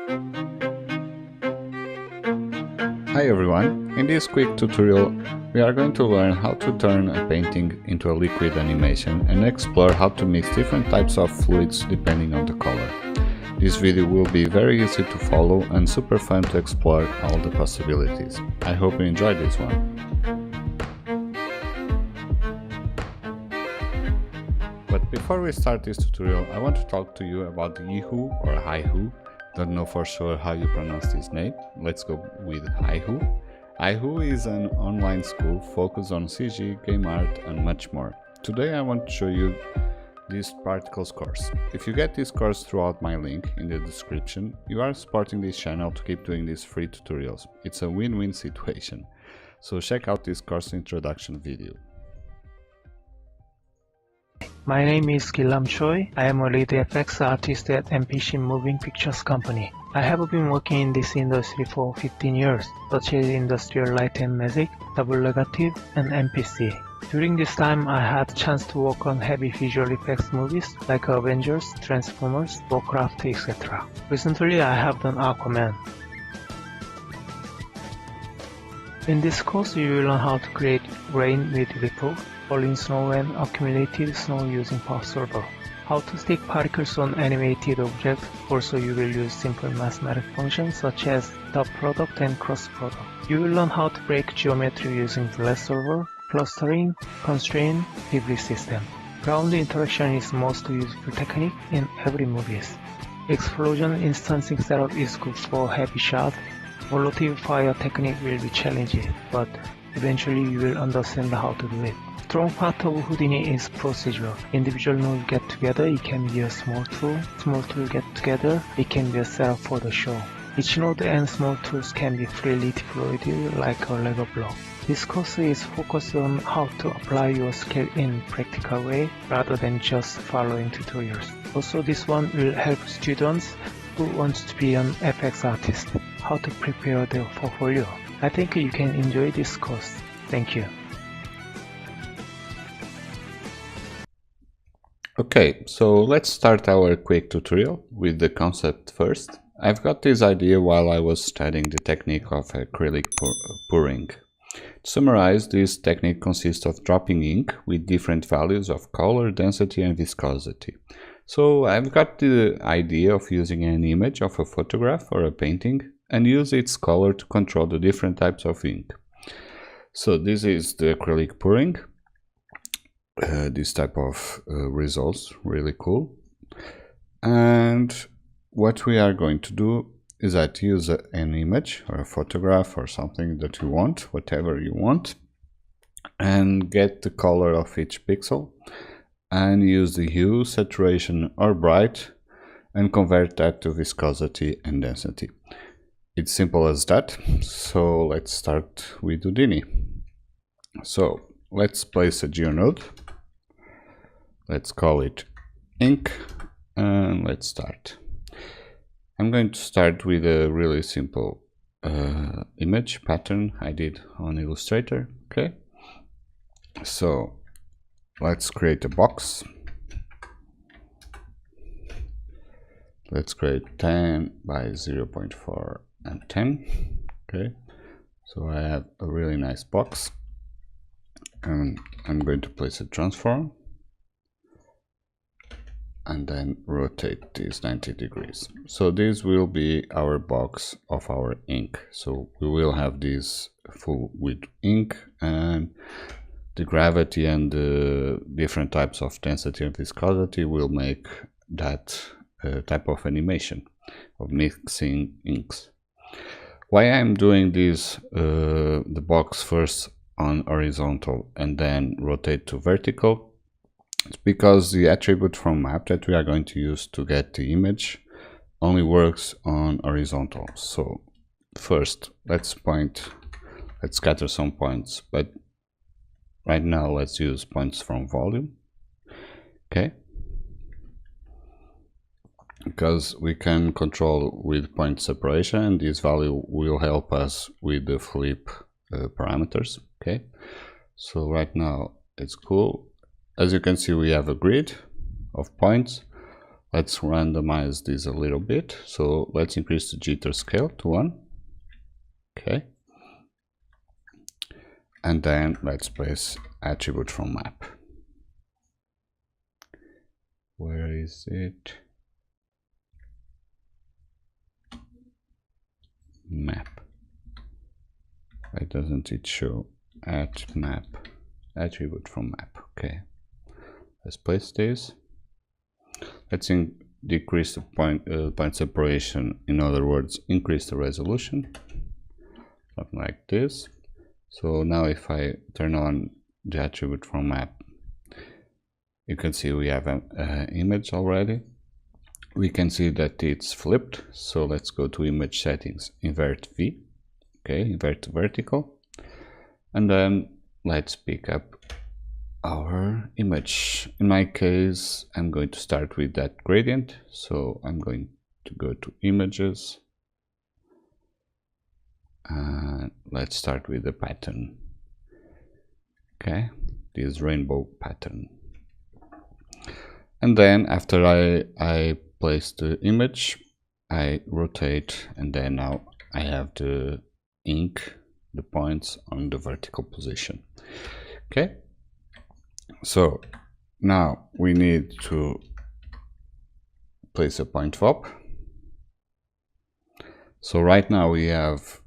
Hi everyone, in this quick tutorial we are going to learn how to turn a painting into a liquid animation and explore how to mix different types of fluids depending on the color. This video will be very easy to follow and super fun to explore all the possibilities. I hope you enjoyed this one. But before we start this tutorial, I want to talk to you about Yihu or Haihu. Don't know for sure how you pronounce this name. Let's go with Haihu. Haihu is an online school focused on CG, game art and much more. Today I want to show you this particles course. If you get this course throughout my link in the description, you are supporting this channel to keep doing these free tutorials. It's a win-win situation. So check out this course introduction video. My name is Gilam Choi. I am a lead FX artist at MPC Moving Pictures Company. I have been working in this industry for 15 years, such as Industrial Light and Magic, Double Negative, and MPC. During this time, I had a chance to work on heavy visual effects movies like Avengers, Transformers, Warcraft, etc. Recently, I have done Aquaman. In this course, you will learn how to create rain with ripple, falling snow and accumulated snow using Power Solver, how to stick particles on animated objects. Also, you will use simple mathematical functions such as dot product and cross product. You will learn how to break geometry using Blast Solver, clustering, constraint, debris system. Ground interaction is most useful technique in every movies. Explosion instancing setup is good for heavy shot. Volatile fire technique will be challenging, but eventually you will understand how to do it. Strong part of Houdini is procedural. Individual nodes get together, it can be a small tool get together, it can be a setup for the show. Each node and small tools can be freely deployed like a Lego block. This course is focused on how to apply your skill in practical way rather than just following tutorials. Also, this one will help students who want to be an FX artist, how to prepare their portfolio. I think you can enjoy this course. Thank you. Okay, so let's start our quick tutorial with the concept first. I've got this idea while I was studying the technique of acrylic pouring. To summarize, this technique consists of dropping ink with different values of color, density and viscosity. So I've got the idea of using an image of a photograph or a painting and use its color to control the different types of ink. So this is the acrylic pouring. This type of results, really cool. And what we are going to do is that use an image or a photograph or something that you want, whatever you want, and get the color of each pixel and use the hue, saturation or bright and convert that to viscosity and density. It's simple as that. So let's start with Houdini. So let's place a geonode. Let's call it ink and let's start. I'm going to start with a really simple image pattern I did on Illustrator. Okay, so let's create a box. Let's create 10 by 0.4 and 10. Okay, so I have a really nice box and I'm going to place a transform and then rotate this 90 degrees. So this will be our box of our ink. So we will have this full with ink, and the gravity and the different types of density and viscosity will make that type of animation of mixing inks. Why I'm doing this, the box first on horizontal and then rotate to vertical, it's because the attribute from map that we are going to use to get the image only works on horizontal. So first let's scatter some points, but right now let's use points from volume. Okay, because we can control with point separation and this value will help us with the flip parameters. Okay, so right now it's cool. As you can see, we have a grid of points. let's randomize this a little bit. So let's increase the jitter scale to 1. Okay. And then let's place attribute from map. Where is it? Map. Why doesn't it show at map? Attribute from map. Okay. Let's place this. Let's decrease the point separation. In other words, increase the resolution. Something like this. So now if I turn on the attribute from map, you can see we have an image already. We can see that it's flipped. So let's go to image settings, invert V. Okay, invert vertical. And then let's pick up our image. In my case, I'm going to start with that gradient. So I'm going to go to images. And let's start with the pattern. Okay, this rainbow pattern. And then after I place the image, I rotate, and then now I have the ink, the points on the vertical position. Okay, so now we need to place a point FOB. So right now we have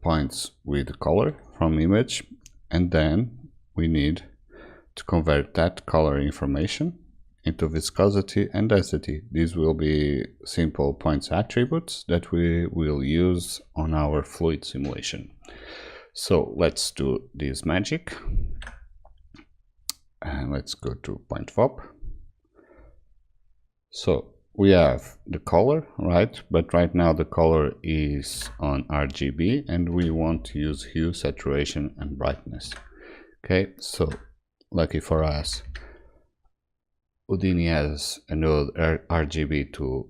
points with color from image, and then we need to convert that color information into viscosity and density. These will be simple points attributes that we will use on our fluid simulation. So let's do this magic, and let's go to point FOB. So we have the color, right? But right now the color is on RGB, and we want to use hue, saturation, and brightness. Okay, so lucky for us, Houdini has a node RGB to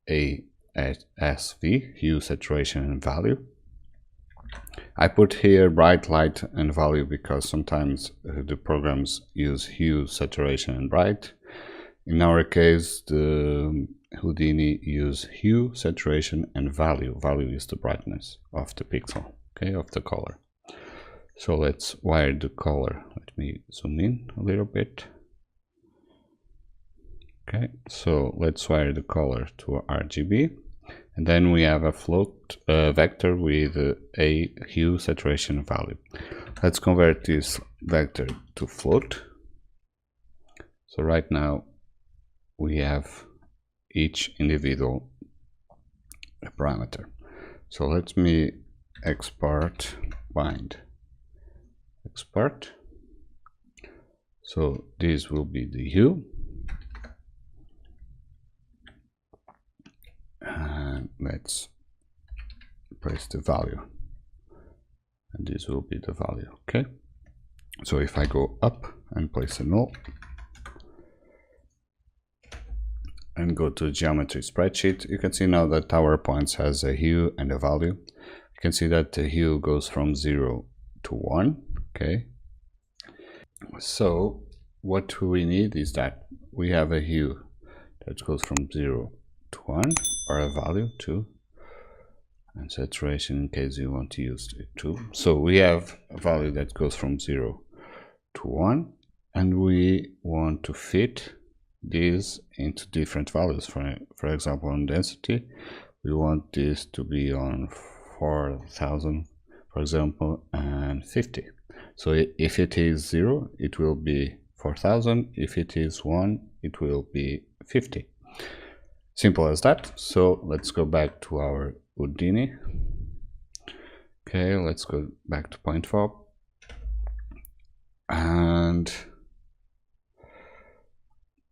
ASV, hue, saturation, and value. I put here bright, light, and value because sometimes the programs use hue, saturation, and bright. In our case, the Houdini use hue, saturation, and value. Value is the brightness of the pixel, okay, of the color. So let's wire the color. Let me zoom in a little bit. Okay, so let's wire the color to RGB, and then we have a float vector with a hue, saturation, value. Let's convert this vector to float. So right now we have each individual parameter. So let me export bind. Export. So this will be the hue. And let's place the value. And this will be the value. Okay. So if I go up and place a null, and go to geometry spreadsheet, you can see now that our points has a hue and a value. You can see that the hue goes from 0 to 1. Okay, so what we need is that we have a hue that goes from 0 to 1, or a value 2, and saturation in case you want to use it 2. So we have a value that goes from 0 to 1, and we want to fit these into different values. For example, on density, we want this to be on 4000, for example, and 50. So if it is 0, it will be 4000. If it is 1, it will be 50. Simple as that. So let's go back to our Houdini. Okay, let's go back to point FOB, and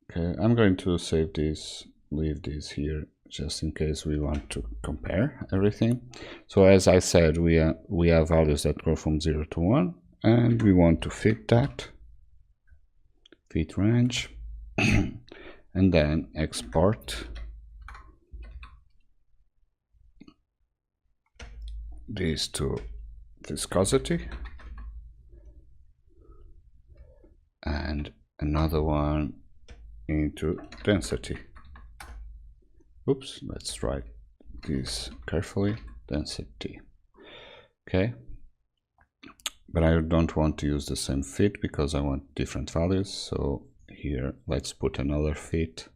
okay, I'm going to save this, leave this here, just in case we want to compare everything. So as I said, we have values that go from 0 to 1, and we want to fit that, fit range, and then export these to viscosity, and another one into density. Oops, let's write this carefully. Density. Okay. But I don't want to use the same fit because I want different values. So here, let's put another fit.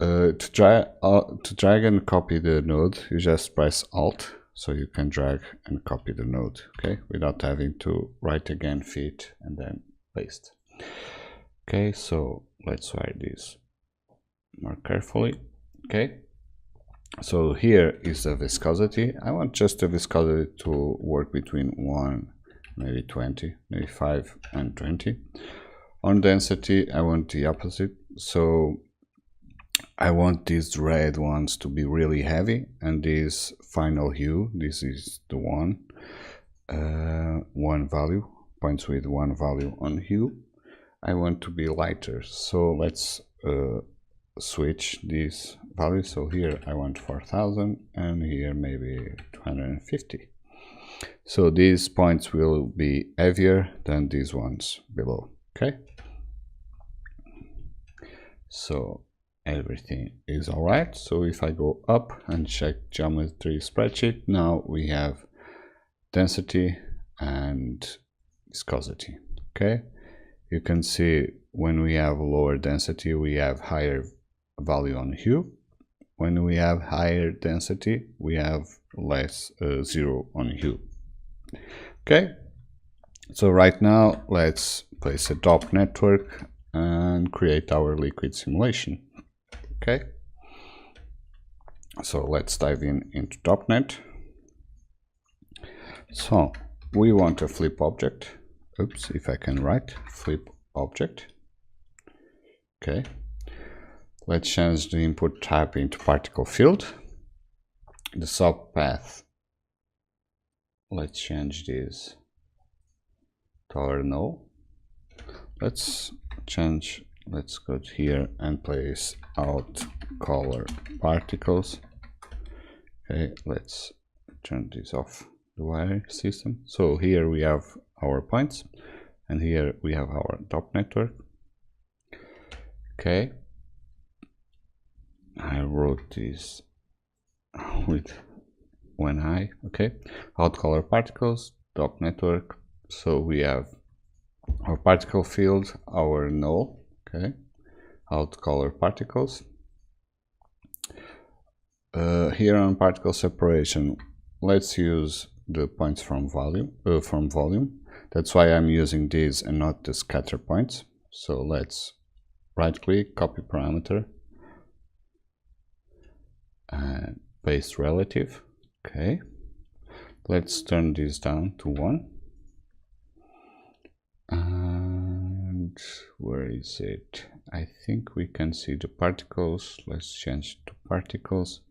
To drag and copy the node, you just press Alt, so you can drag and copy the node, okay, without having to write again fit and then paste. Okay, so let's write this more carefully. Okay, so here is the viscosity. I want just the viscosity to work between 1, maybe 20, maybe 5 and 20. On density, I want the opposite. So I want these red ones to be really heavy, and this final hue, this is the one value, points with one value on hue. I want to be lighter. So let's switch these values. So here I want 4000 and here maybe 250. So these points will be heavier than these ones below. Okay. So everything is all right. So if I go up and check geometry spreadsheet, now we have density and viscosity. Okay. You can see when we have lower density, we have higher value on hue. When we have higher density, we have less 0 on hue. Okay, so right now let's place a DOP network and create our liquid simulation. Okay, so let's dive into DOPNet. So we want a flip object. Oops, if I can write flip object. Okay, let's change the input type into particle field. The subpath, let's change this to our null. Let's go here and place out color particles. Okay, let's turn this off the wire system. So here we have our points and here we have our DOP network. Okay, I wrote this with one eye. Okay, out color particles, DOP network. So we have our particle field, our null. Okay, out color particles. Here on particle separation, let's use the points from volume. That's why I'm using these and not the scatter points. So let's right click, copy parameter, and paste relative. Okay, let's turn this down to 1. And where is it? I think we can see the particles. Let's change to particles.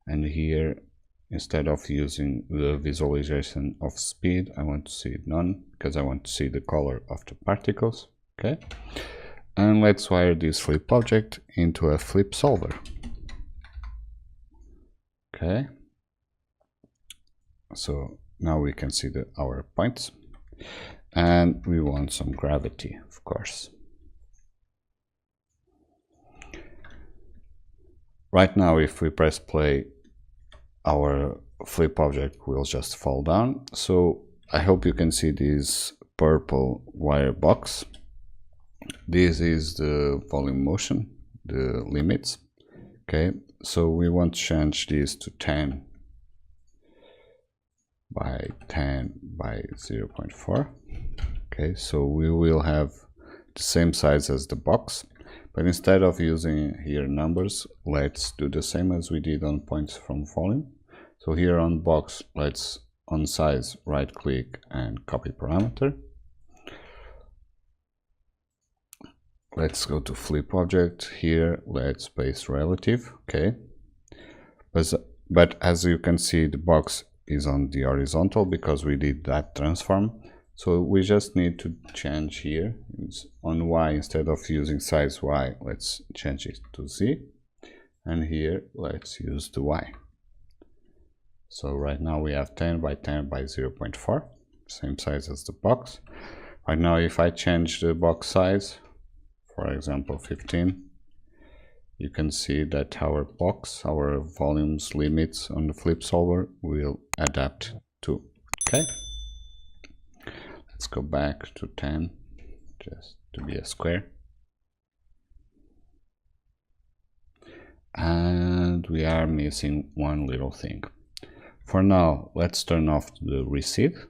And here, instead of using the visualization of speed, I want to see none because I want to see the color of the particles. Okay, and let's wire this flip object into a flip solver. Okay, so now we can see our points, and we want some gravity, of course. Right now, if we press play, our flip object will just fall down. So I hope you can see this purple wire box. This is the volume motion, the limits. Okay, so we want to change this to 10 by 10 by 0.4. Okay, so we will have the same size as the box, but instead of using here numbers, let's do the same as we did on points from volume. So here on box, let's on size right click and copy parameter. Let's go to flip object. Here let's paste relative. Okay, but as you can see, the box is on the horizontal because we did that transform. So we just need to change here. It's on Y, instead of using size Y, let's change it to Z, and here let's use the Y. So right now we have 10 by 10 by 0.4, same size as the box. Right now if I change the box size, for example 15, you can see that our box, our volumes limits on the flip solver will adapt to. Okay, let's go back to 10 just to be a square. And we are missing one little thing. For now, let's turn off the receive.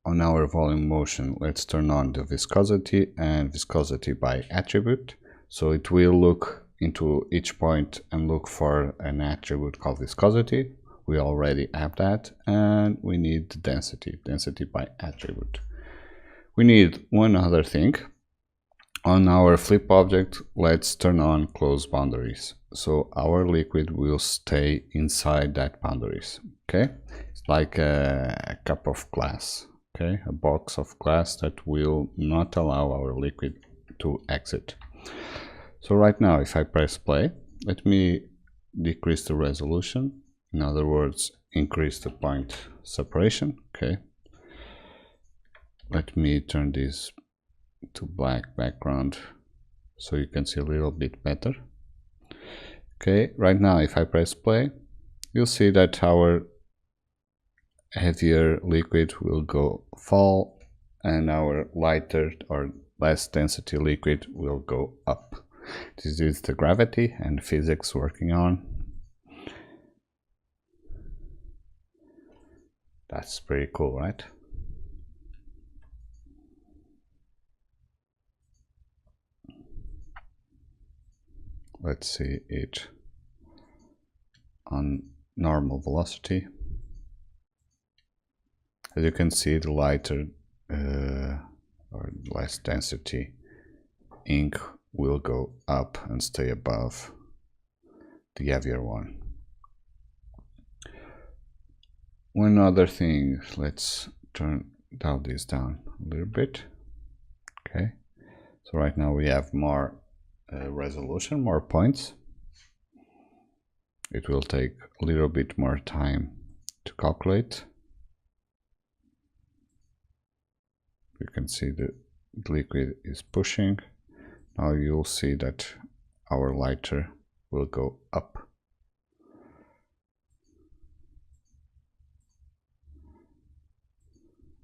On our volume motion, let's turn on the viscosity and viscosity by attribute. So it will look into each point and look for an attribute called viscosity. We already have that, and we need the density, density by attribute. We need one other thing. On our flip object, let's turn on close boundaries. So our liquid will stay inside that boundaries. Okay, it's like a cup of glass. Okay, a box of glass that will not allow our liquid to exit. So right now, if I press play, let me decrease the resolution. In other words, increase the point separation. Okay, let me turn this to black background so you can see a little bit better. Okay, right now if I press play, you'll see that our heavier liquid will fall and our lighter or less density liquid will go up. This is the gravity and physics working on. That's pretty cool, right? Let's see it on normal velocity. As you can see, the lighter or less density ink will go up and stay above the heavier one. One other thing, let's turn this down a little bit. Okay, so right now we have more resolution, more points. It will take a little bit more time to calculate. You can see the liquid is pushing. Now you'll see that our lighter will go up.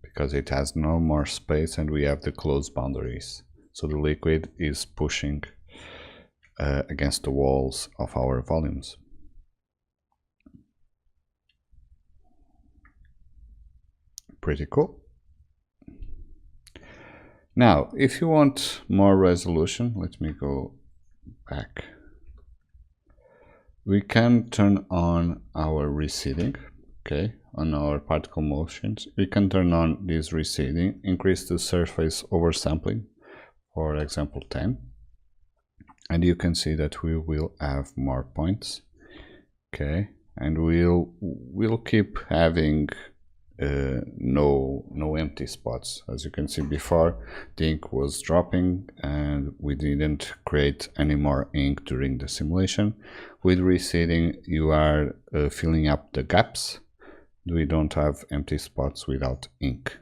Because it has no more space and we have the closed boundaries. So the liquid is pushing against the walls of our volumes. Pretty cool. Now, if you want more resolution, let me go back. We can turn on our receding, okay, on our particle motions. We can turn on this receding, increase the surface oversampling, for example 10. And you can see that we will have more points, okay, and we'll keep having no empty spots. As you can see before, the ink was dropping and we didn't create any more ink during the simulation. With receding, you are filling up the gaps. We don't have empty spots without ink.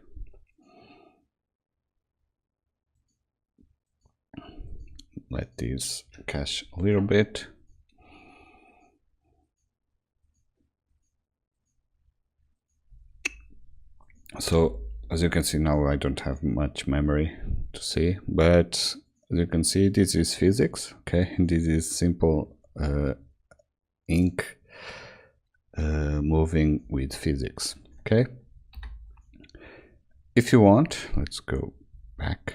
Let this cache a little bit. So as you can see now, I don't have much memory to see, but as you can see, this is physics. Okay, this is simple ink moving with physics. Okay, if you want, let's go back.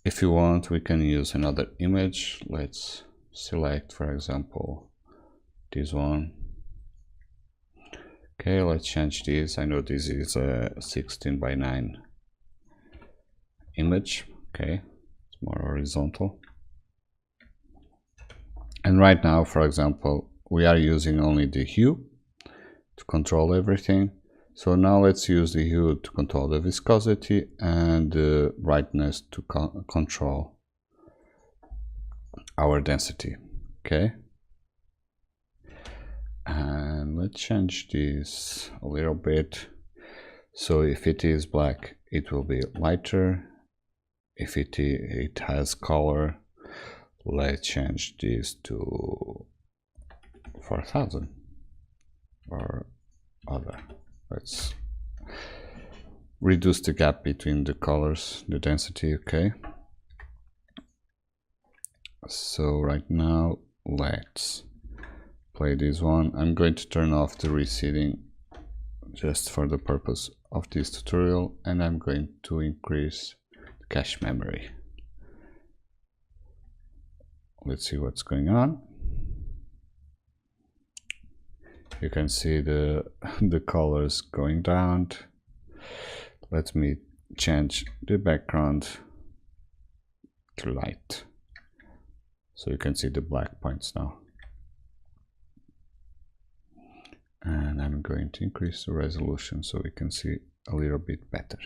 If you want, we can use another image. Let's select, for example, this one. Okay, let's change this. I know this is a 16 by 9 image. Okay, it's more horizontal. And right now, for example, we are using only the hue to control everything. So now let's use the hue to control the viscosity and the brightness to control our density. Okay. And let's change this a little bit. So if it is black, it will be lighter. If it has color, let's change this to 4000 or other. Let's reduce the gap between the colors, the density. Okay, so right now let's play this one. I'm going to turn off the receding just for the purpose of this tutorial, and I'm going to increase the cache memory. Let's see what's going on. You can see the colors going down. Let me change the background to light, so you can see the black points now. And I'm going to increase the resolution so we can see a little bit better.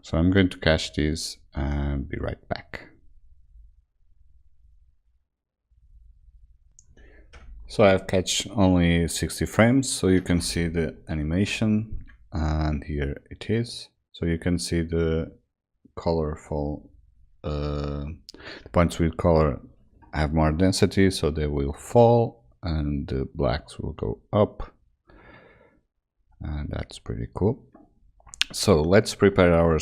So I'm going to cache this and be right back. So I've cached only 60 frames, so you can see the animation, and here it is. So you can see the colorful points with color have more density, so they will fall, and the blacks will go up, and that's pretty cool. So let's prepare our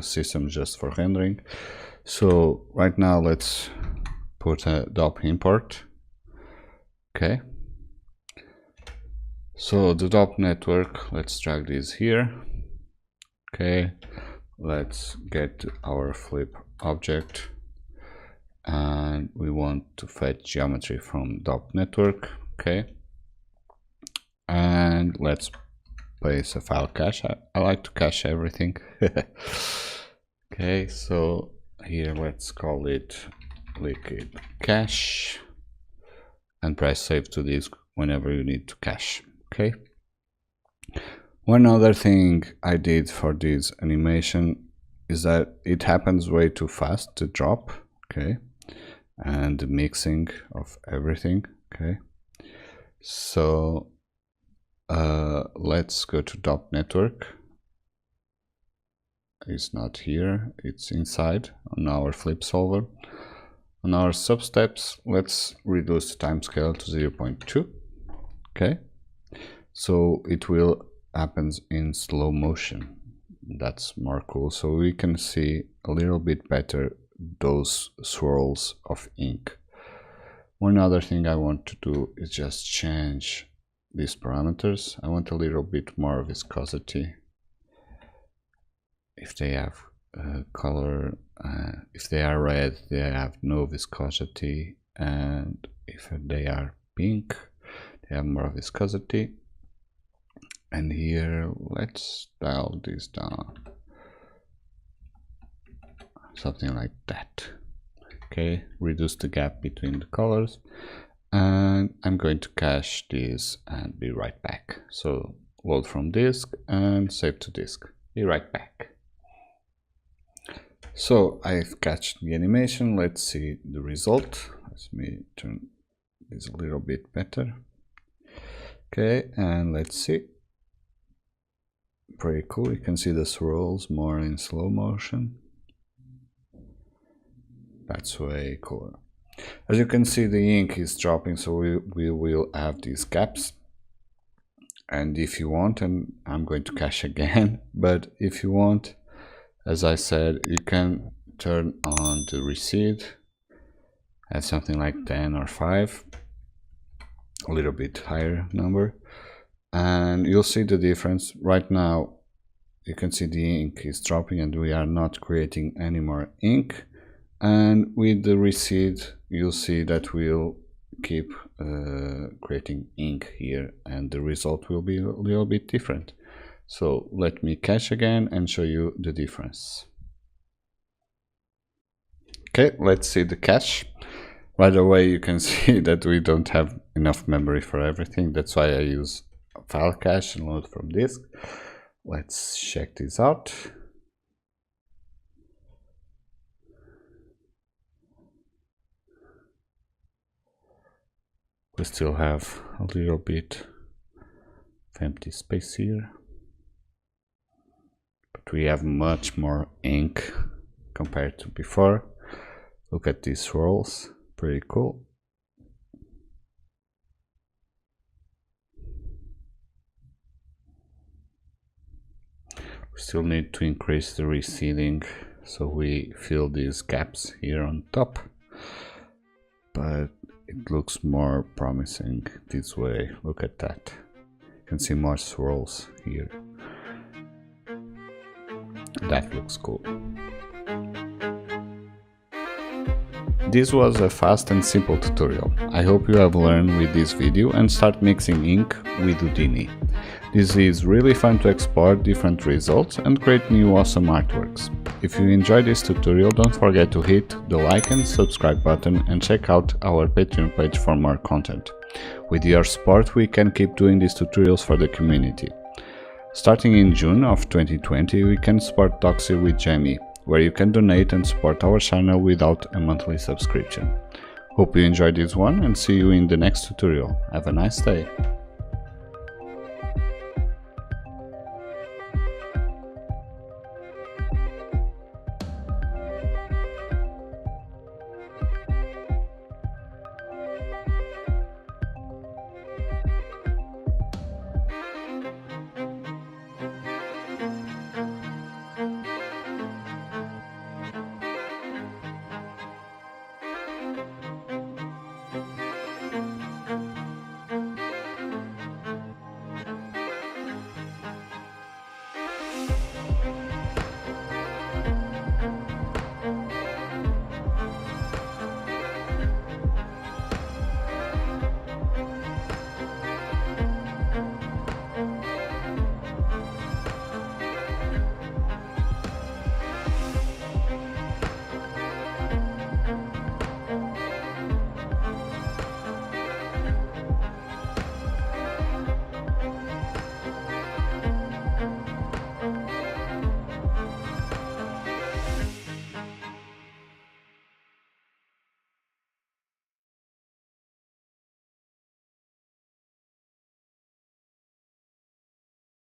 system just for rendering. So right now let's put a DOP import. Okay, so the DOP network, let's drag this here. Okay, let's get our flip object, and we want to fetch geometry from DOP network. Okay, and let's place a file cache. I like to cache everything. Okay, so here let's call it liquid cache, and press save to disk whenever you need to cache. Okay, one other thing I did for this animation is that it happens way too fast, the drop. Okay, and the mixing of everything. Okay, so let's go to DOP network. It's not here, it's inside on our flip solver. On our substeps, let's reduce the time scale to 0.2. Okay, so it will happen in slow motion. That's more cool, so we can see a little bit better those swirls of ink. One other thing I want to do is just change these parameters. I want a little bit more viscosity. If they have color, if they are red, they have no viscosity, and if they are pink, they have more viscosity. And here let's dial this down, something like that. Okay, reduce the gap between the colors, and I'm going to cache this and be right back. So load from disk and save to disk. Be right back. So I've cached the animation. Let's see the result. Let me turn this a little bit better. Okay, and let's see. Pretty cool. You can see the swirls more in slow motion. That's way cooler. As you can see, the ink is dropping, so we will have these gaps. And if you want, and I'm going to cache again, but if you want, as I said, you can turn on the recede at something like 10 or 5, a little bit higher number, and you'll see the difference. Right now you can see the ink is dropping and we are not creating any more ink, and with the recede you'll see that we'll keep creating ink here, and the result will be a little bit different. So let me cache again and show you the difference. Okay, let's see the cache. Right away you can see that we don't have enough memory for everything. That's why I use file cache and load from disk. Let's check this out. We still have a little bit of empty space here, but but we have much more ink compared to before. Look at these swirls, pretty cool. We still need to increase the receding so we fill these gaps here on top, but it looks more promising this way. Look at that. You can see more swirls here. That looks cool. This was a fast and simple tutorial. I hope you have learned with this video and start mixing ink with Houdini. This is really fun to explore different results and create new awesome artworks. If you enjoyed this tutorial, don't forget to hit the like and subscribe button and check out our Patreon page for more content. With your support, we can keep doing these tutorials for the community. Starting in June of 2020, we can support Doxy with Jamie, where you can donate and support our channel without a monthly subscription. Hope you enjoyed this one and see you in the next tutorial. Have a nice day!